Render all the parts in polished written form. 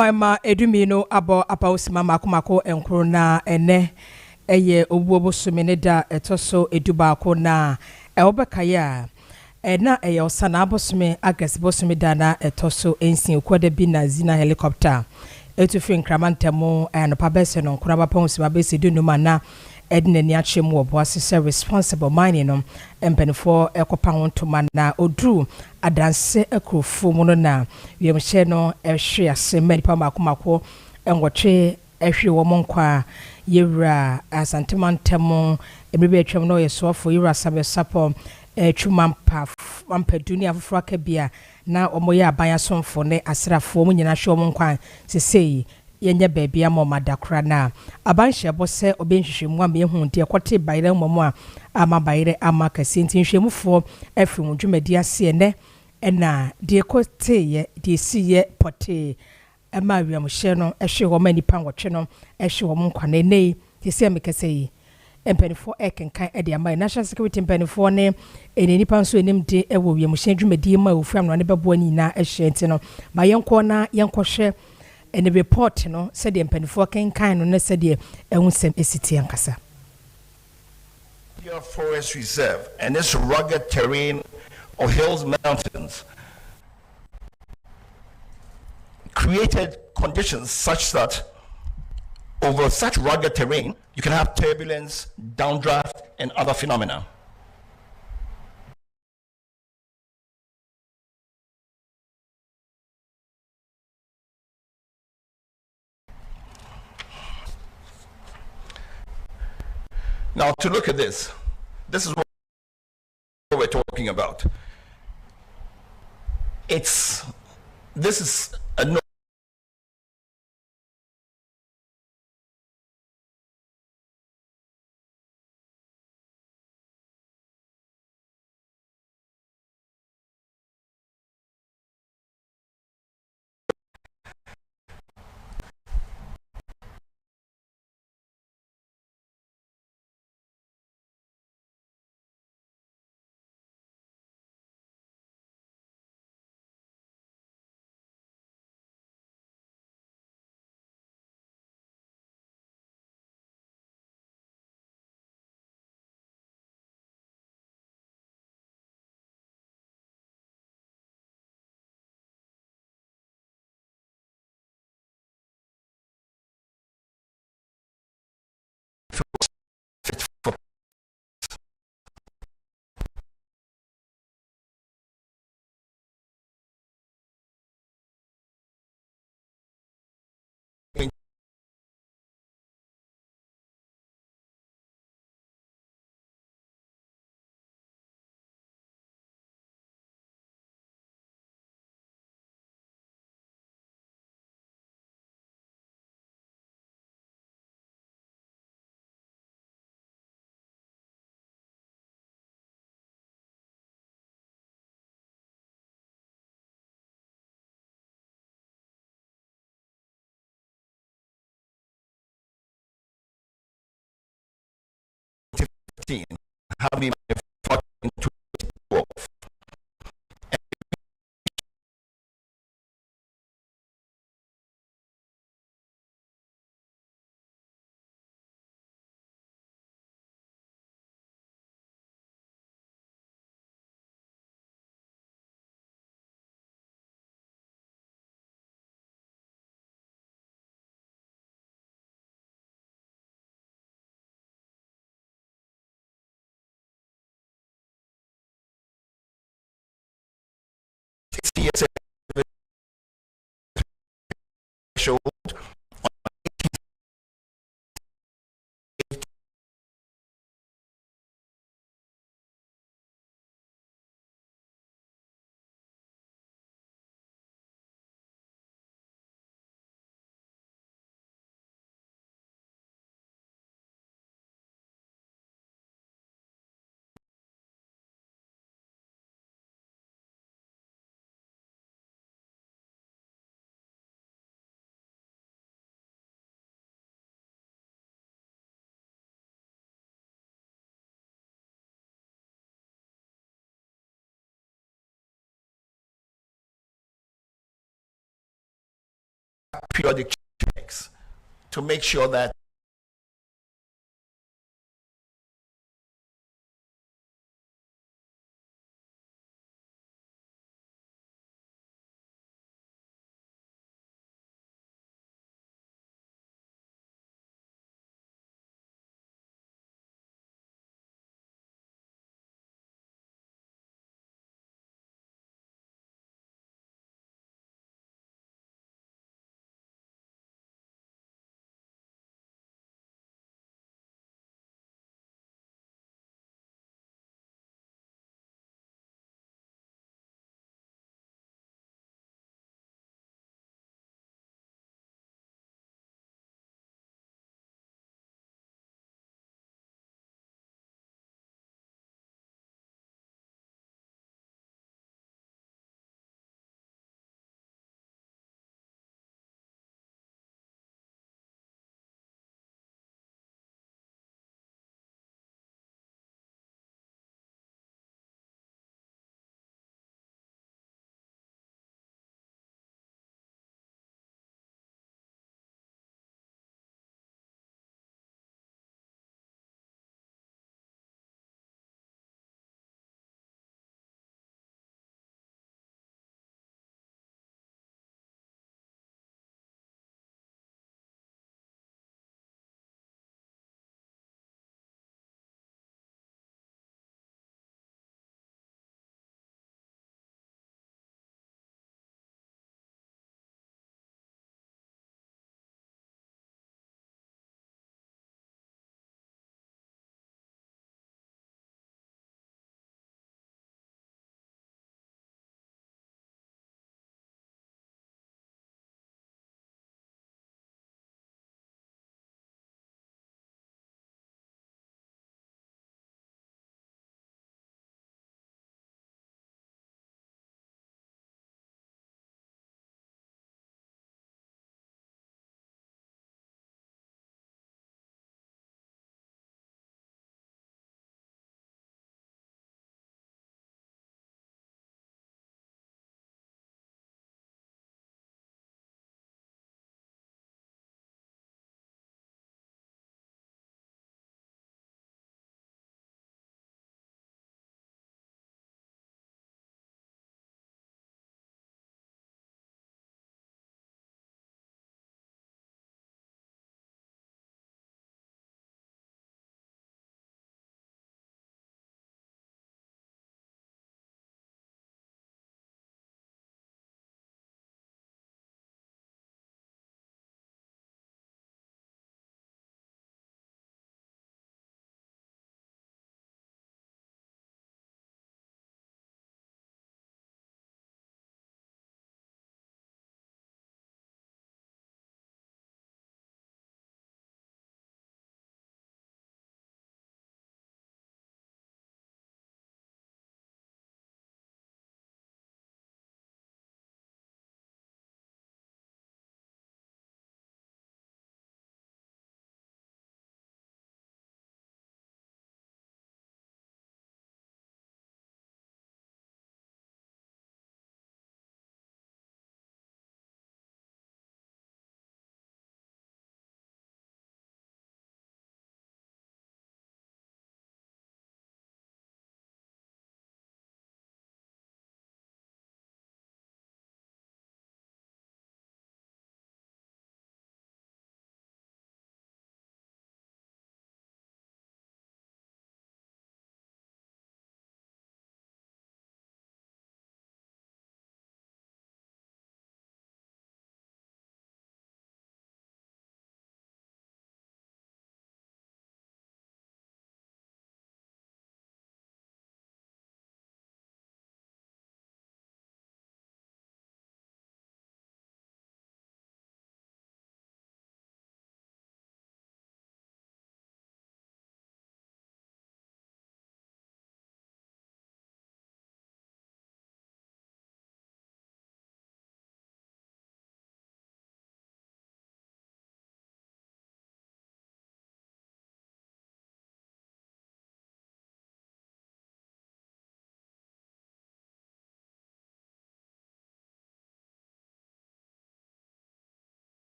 Ma edumino abo apausima makomako enkro na ene eye obuobo sumene da etoso edubako na ewobekaya na eye osana abosume agres bosume da na etoso ensin okwada bi na zina helicopter etufi nkramantemo anopa bese no nkra baponsima bese dunuma na edna ni achemu oboase responsible mining no empenfo ekopa hontoma na odru adanse ekrofo mu no na wiemhye no ehwe ase manipa makomako enwotwe ehwe wo monkwa yewra asantemantem ebrebe atwam no yesofo yewra sabesapo twumampa dunia afoforo akabia na omoye abanya somfo ne asrafo mu nyina hwe omonkwa sesei yenye baby ama madakra na abanhye bose obenhwehwemu ama ehu de kote bayire momo a ama bayire ama kase ntinhwemufo afiri dwumadi ase ne na de kote ye de siye pote ama wiamhye no ehwe wo manipa nwotwe no ehwe wo nkwa na nei tese mekase yi empenifo ekenkan de ama national security empenifo ne enenipa nso enimde ewo wiamhye dwumadi ma ofu amno ne bebo ani na ehwe ntino ma yenko na yenkohwe and the report no said the empenifo kenkan no na said the ehusem esiti ankasa. Your forest reserve and this rugged terrain of hills, mountains created conditions such that over such rugged terrain you can have turbulence, downdraft, and other phenomena. Now, to look at this is what we're talking about. This is a no. How many periodic checks to make sure that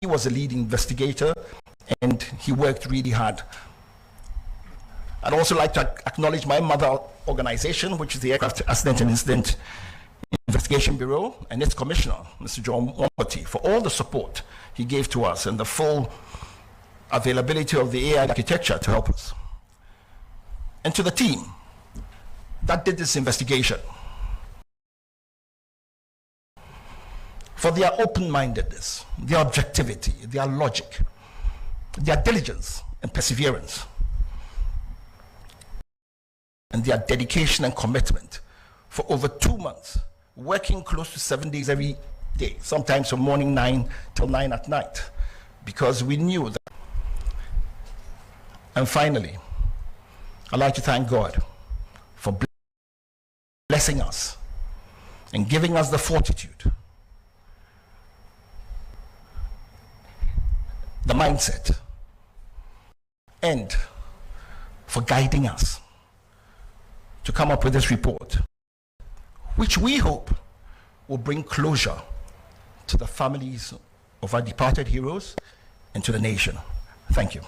was a lead investigator, and he worked really hard. I'd also like to acknowledge my mother organization, which is the Aircraft Accident and Incident Investigation Bureau, and its commissioner, Mr. John Wambati, for all the support he gave to us and the full availability of the AI architecture to help us. And to the team that did this investigation, for their open-mindedness, their objectivity, their logic, their diligence and perseverance, and their dedication and commitment for over 2 months, working close to 7 days every day, sometimes from morning 9 till 9 at night, because we knew that. And finally, I'd like to thank God for blessing us and giving us the fortitude, the mindset, and for guiding us to come up with this report, which we hope will bring closure to the families of our departed heroes and to the nation. Thank you.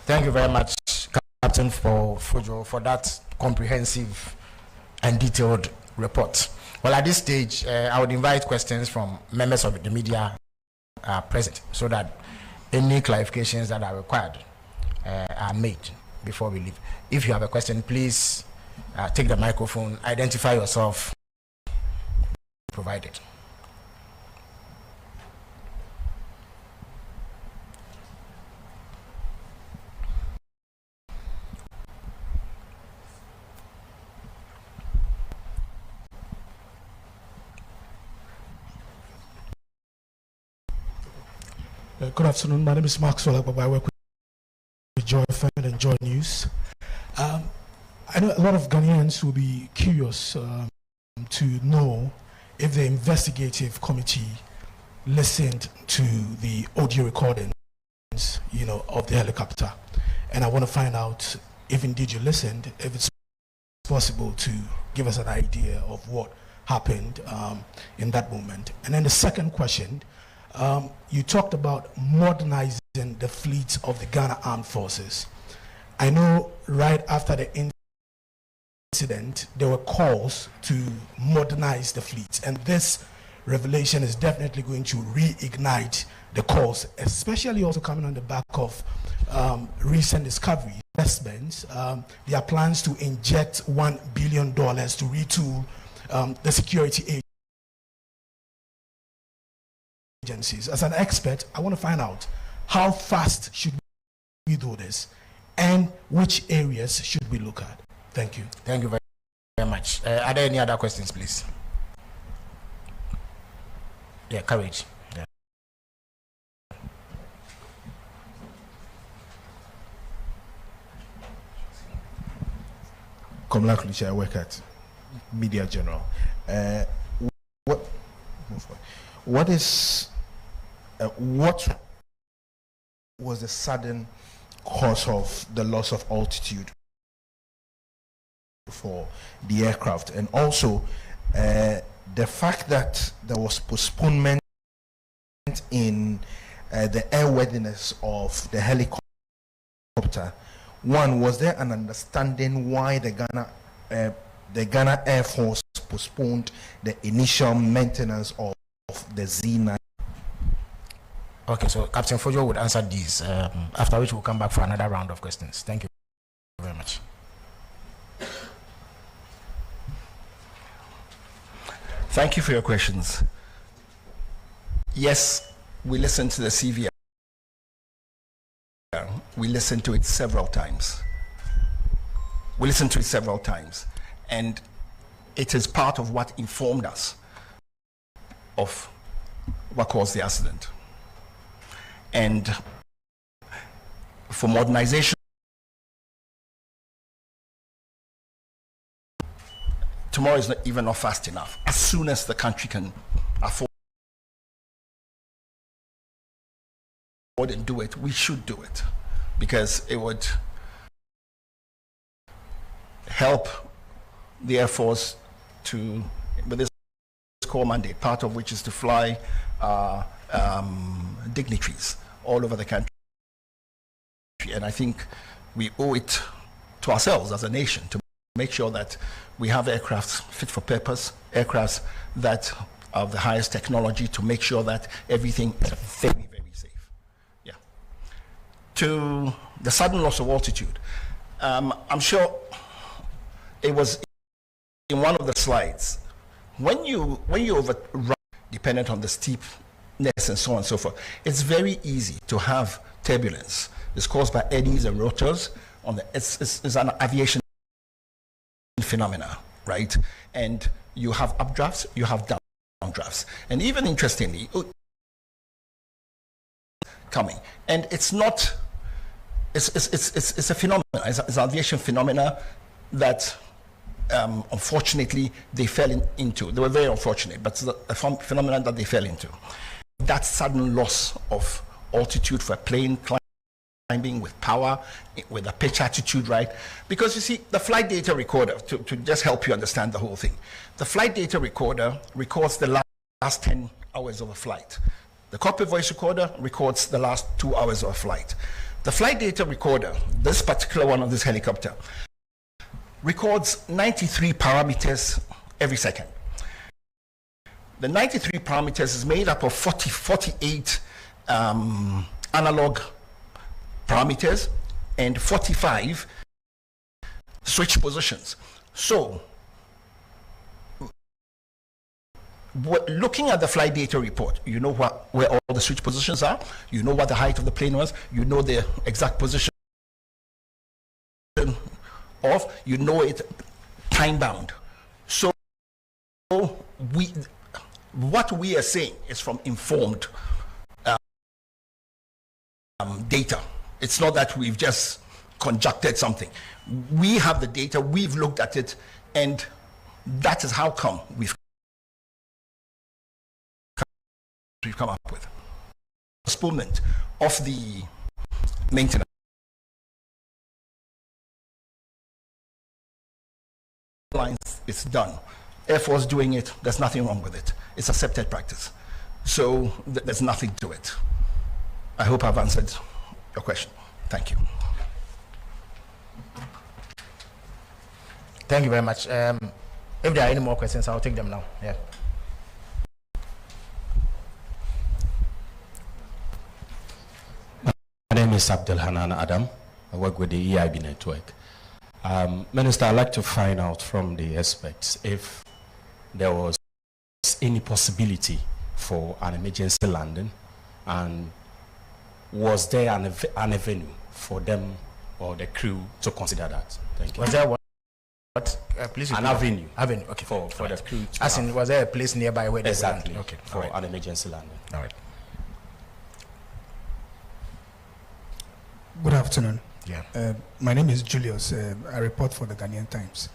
Thank you very much, Captain Fujo, for that comprehensive and detailed report. Well, at this stage, I would invite questions from members of the media present, so that any clarifications that are required are made before we leave. If you have a question, please take the microphone, identify yourself, provide it. Good afternoon. My name is Maxwell. I work with Joy FM and Joy News. I know a lot of Ghanaians will be curious to know if the investigative committee listened to the audio recordings, of the helicopter, and I want to find out if indeed you listened, if it's possible to give us an idea of what happened in that moment. And then the second question. You talked about modernizing the fleet of the Ghana Armed Forces. I know right after the incident, there were calls to modernize the fleet, and this revelation is definitely going to reignite the calls, especially also coming on the back of recent discovery. Kessben, there are plans to inject $1 billion to retool the security agencies. As an expert, I want to find out how fast should we do this and which areas should we look at. Thank you. Thank you very much. Are there any other questions, please? Yeah, courage. Yeah. Komla Kulicha, I work at Media General. What was the sudden cause of the loss of altitude for the aircraft, and also the fact that there was postponement in the airworthiness of the helicopter? One, was there an understanding why the Ghana Air Force postponed the initial maintenance of the Z9? Okay, so Captain Fojo would answer these, after which we'll come back for another round of questions. Thank you very much. Thank you for your questions. Yes, we listened to the CVR. We listened to it several times. And it is part of what informed us of what caused the accident. And for modernization, tomorrow is not even not fast enough. As soon as the country can afford and do it, we should do it, because it would help the Air Force with this core mandate, part of which is to fly dignitaries all over the country. And I think we owe it to ourselves as a nation to make sure that we have aircrafts fit for purpose, aircrafts that are of the highest technology, to make sure that everything is very, very safe. Yeah. To the sudden loss of altitude, I'm sure it was in one of the slides. When you overrun, dependent on the steepness and so on and so forth, it's very easy to have turbulence. It's caused by eddies and rotors. It's an aviation phenomena, right? And you have updrafts, you have downdrafts, and even interestingly, coming. And it's not. It's a phenomenon. It's an aviation phenomena that unfortunately they fell into. They were very unfortunate, but it's a phenomenon that they fell into. That sudden loss of altitude for a plane climbing with power, with a pitch attitude, right? Because you see, the flight data recorder, to just help you understand the whole thing, the flight data recorder records the last 10 hours of a flight. The cockpit voice recorder records the last 2 hours of a flight. The flight data recorder, this particular one of this helicopter, records 93 parameters every second. The 93 parameters is made up of 48 analog parameters and 45 switch positions. So, looking at the flight data report, you know where all the switch positions are, you know what the height of the plane was, you know the exact position of, you know it time bound. So what we are saying is from informed data. It's not that we've just conjectured something. We have the data, we've looked at it, and that is how come we've come up with postponement of the maintenance. It's done. Air Force doing it, there's nothing wrong with it. It's accepted practice. So there's nothing to it. I hope I've answered your question. Thank you. Thank you very much. If there are any more questions, I'll take them now. Yeah. My name is Abdel Hanan Adam. I work with the EIB network. Minister, I'd like to find out from the experts if there was any possibility for an emergency landing, and was there an avenue for them or the crew to consider that? Thank you. Was there what? Please an avenue. Avenue, okay. For the crew. As in, was there a place nearby where they exactly land? Okay. For an emergency landing. All right. Good afternoon. Yeah. My name is Julius. I report for the Ghanaian Times.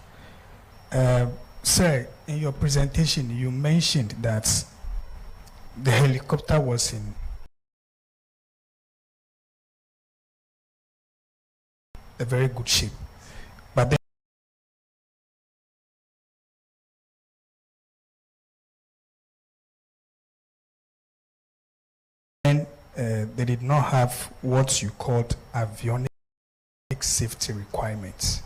Sir, in your presentation, you mentioned that the helicopter was in a very good shape, but then they did not have what you called avionics safety requirements.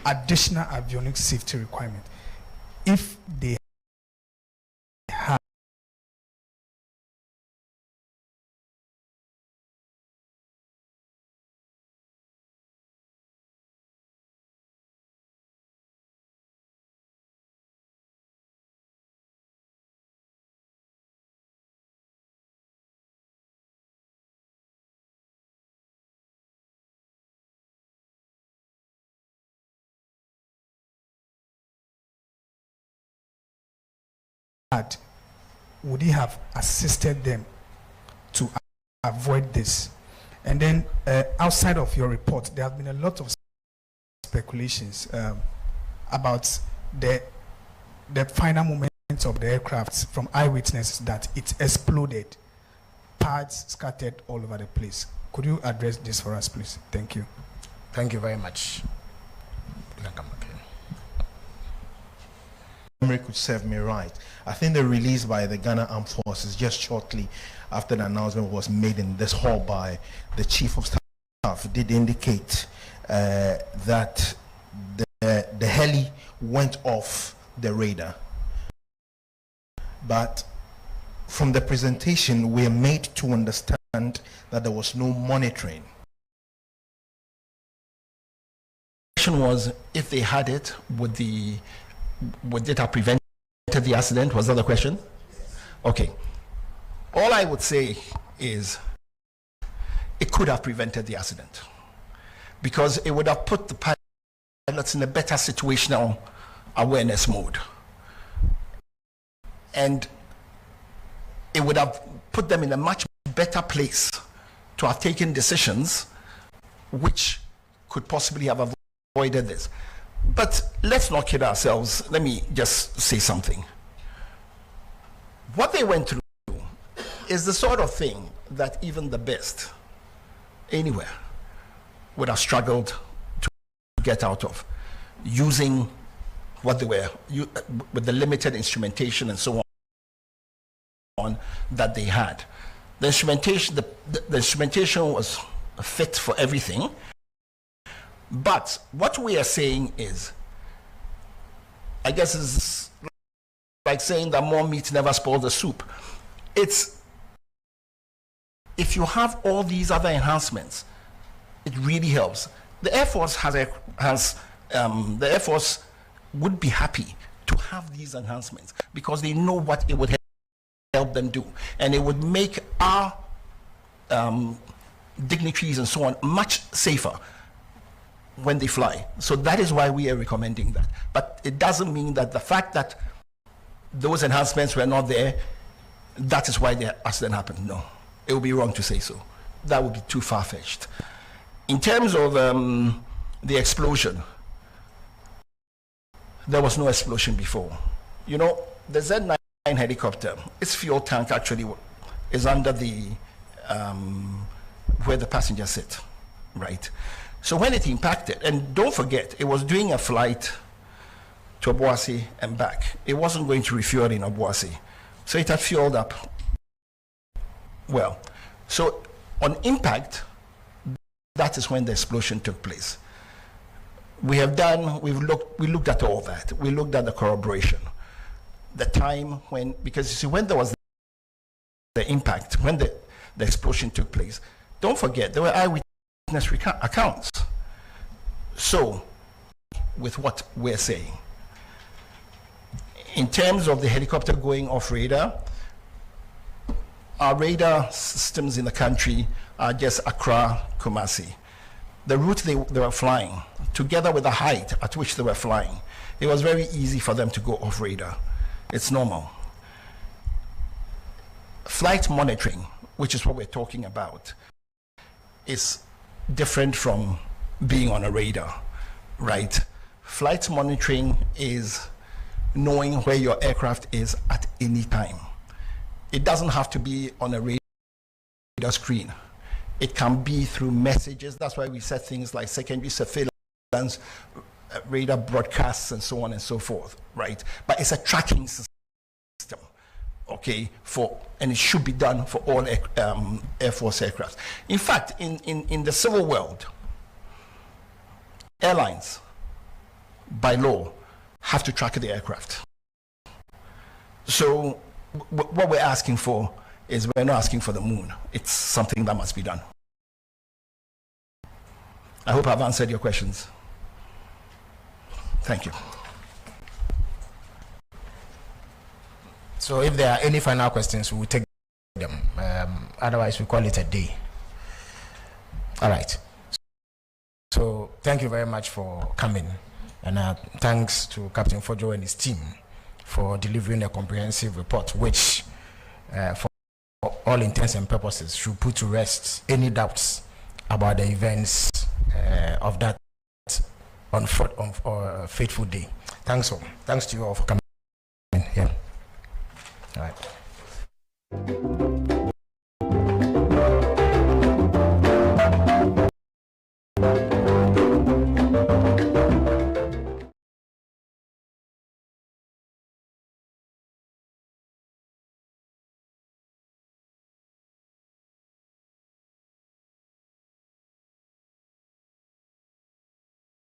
Additional avionics safety requirement. If they have would he have assisted them to avoid this? And then outside of your report, there have been a lot of speculations about the final moments of the aircraft from eyewitnesses that it exploded, parts scattered all over the place. Could you address this for us, please? Thank you. Thank you very much. You can come back here. Memory could serve me right. I think the release by the Ghana Armed Forces just shortly after the announcement was made in this hall by the Chief of Staff did indicate that the heli went off the radar. But from the presentation, we are made to understand that there was no monitoring. The question was, if they had it, would it have prevented the accident? Was that the question? Okay. All I would say is it could have prevented the accident because it would have put the pilots in a better situational awareness mode. And it would have put them in a much better place to have taken decisions which could possibly have avoided this. But let's not kid ourselves. Let me just say something. What they went through is the sort of thing that even the best anywhere would have struggled to get out of, using what they were, with the limited instrumentation and so on that they had. The instrumentation was fit for everything. But what we are saying is, I guess it's like saying that more meat never spoils the soup. It's, if you have all these other enhancements, it really helps. The Air Force the Air Force would be happy to have these enhancements because they know what it would help them do, and it would make our dignitaries and so on much safer when they fly. So that is why we are recommending that. But it doesn't mean that the fact that those enhancements were not there, that is why the accident happened. No, it would be wrong to say so. That would be too far-fetched. In terms of the explosion, there was no explosion before. You know, the Z9 helicopter, its fuel tank actually is under the where the passengers sit, right? So when it impacted, and don't forget, it was doing a flight to Obuasi and back. It wasn't going to refuel in Obuasi. So it had fueled up well. So on impact, that is when the explosion took place. We looked at all that. We looked at the corroboration. The time when, because you see, when there was the impact, when the explosion took place, don't forget, there were eyewitness accounts. So, with what we're saying, in terms of the helicopter going off radar, our radar systems in the country are just Accra, Kumasi. The route they were flying, together with the height at which they were flying, it was very easy for them to go off radar. It's normal. Flight monitoring, which is what we're talking about, is different from being on a radar, right? Flight monitoring is knowing where your aircraft is at any time. It doesn't have to be on a radar screen. It can be through messages. That's why we said things like secondary surveillance, radar broadcasts, and so on and so forth, right? But it's a tracking system, okay, and it should be done for all Air Force aircraft. In fact, in the civil world, airlines, by law, have to track the aircraft. So what we're asking for is, we're not asking for the moon. It's something that must be done. I hope I've answered your questions. Thank you. So if there are any final questions, we will take them. Otherwise, we call it a day. All right. So thank you very much for coming. And thanks to Captain Fojo and his team for delivering a comprehensive report, which for all intents and purposes should put to rest any doubts about the events of that fateful day. Thanks to you all for coming.